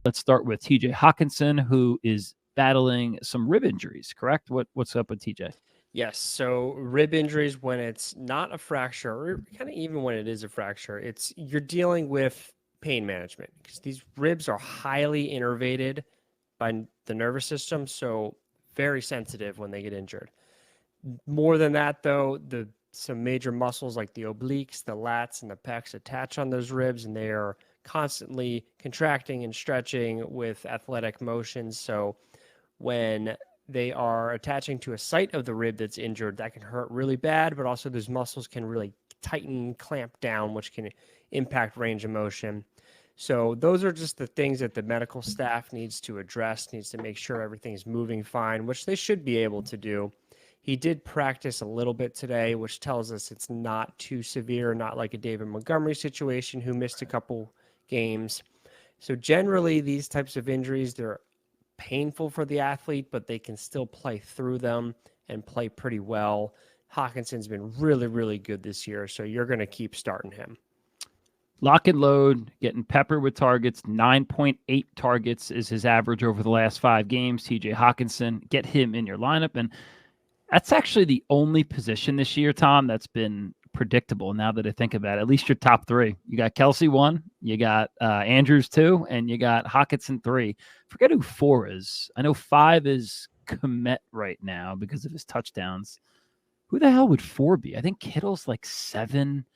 Let's start with TJ Hawkinson, who is battling some rib injuries, correct? What's up with TJ? Yes, so rib injuries when it's not a fracture, or kind of even when it is a fracture, you're dealing with pain management because these ribs are highly innervated by the nervous system, so very sensitive when they get injured. More than that, though, the some major muscles like the obliques, the lats, and the pecs attach on those ribs, and they are constantly contracting and stretching with athletic motions. So when they are attaching to a site of the rib that's injured, that can hurt really bad, but also those muscles can really tighten, clamp down, which can impact range of motion. So those are just the things that the medical staff needs to address, needs to make sure everything's moving fine, which they should be able to do. He did practice a little bit today, which tells us it's not too severe, not like a David Montgomery situation who missed a couple games. So generally, these types of injuries, they're painful for the athlete, but they can still play through them and play pretty well. Hawkinson's been really, really good this year, so you're going to keep starting him. Lock and load, getting peppered with targets. 9.8 targets is his average over the last 5 games. TJ Hawkinson, get him in your lineup. And that's actually the only position this year, Tom, that's been predictable now that I think about it. At least your top 3. You got Kelsey 1, you got Andrews 2, and you got Hawkinson 3. Forget who 4 is. I know 5 is Kmet right now because of his touchdowns. Who the hell would 4 be? I think Kittle's like 7.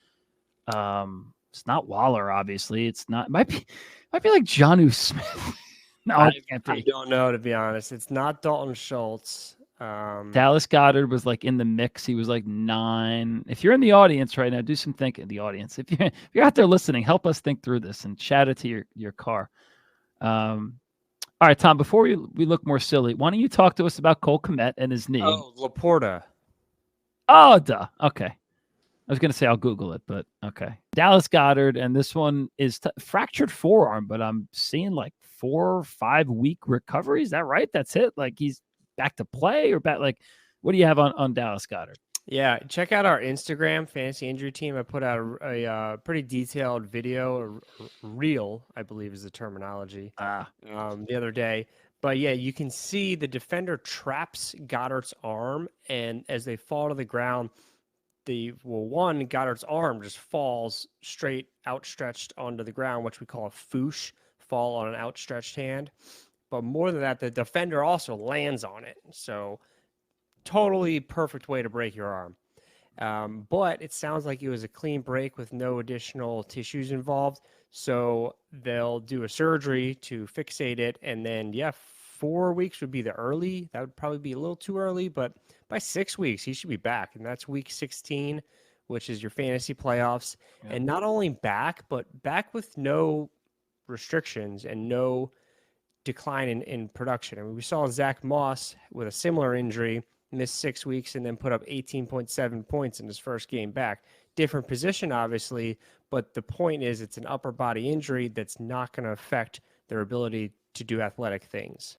It's not Waller, obviously. It's not. Might be like Jonnu Smith. No, it can't be. I don't know, to be honest. It's not Dalton Schultz. Dallas Goedert was like in the mix. He was like 9. If you're in the audience right now, do some thinking. The audience, if you're out there listening, help us think through this and chat it to your car. All right, Tom. Before we look more silly, why don't you talk to us about Cole Kmet and his knee? Oh, Laporta. Oh, duh. Okay. I was going to say I'll Google it, but okay. Dallas Goedert, and this one is fractured forearm, but I'm seeing like 4 or 5 week recovery. Is that right? That's it? Like he's back to play or back? Like, what do you have on Dallas Goedert? Yeah, check out our Instagram, Fantasy Injury Team. I put out a pretty detailed video, reel, I believe is the terminology, the other day. But yeah, you can see the defender traps Goddard's arm, and as they fall to the ground, Goddard's arm just falls straight outstretched onto the ground, which we call a foosh, fall on an outstretched hand. But more than that, the defender also lands on it. So totally perfect way to break your arm. But it sounds like it was a clean break with no additional tissues involved. So they'll do a surgery to fixate it. And then, 4 weeks would be the early. That would probably be a little too early, but by 6 weeks, he should be back. And that's week 16, which is your fantasy playoffs. Yeah. And not only back, but back with no restrictions and no decline in production. I mean, we saw Zach Moss with a similar injury, missed 6 weeks, and then put up 18.7 points in his first game back. Different position, obviously, but the point is it's an upper body injury that's not going to affect their ability to do athletic things.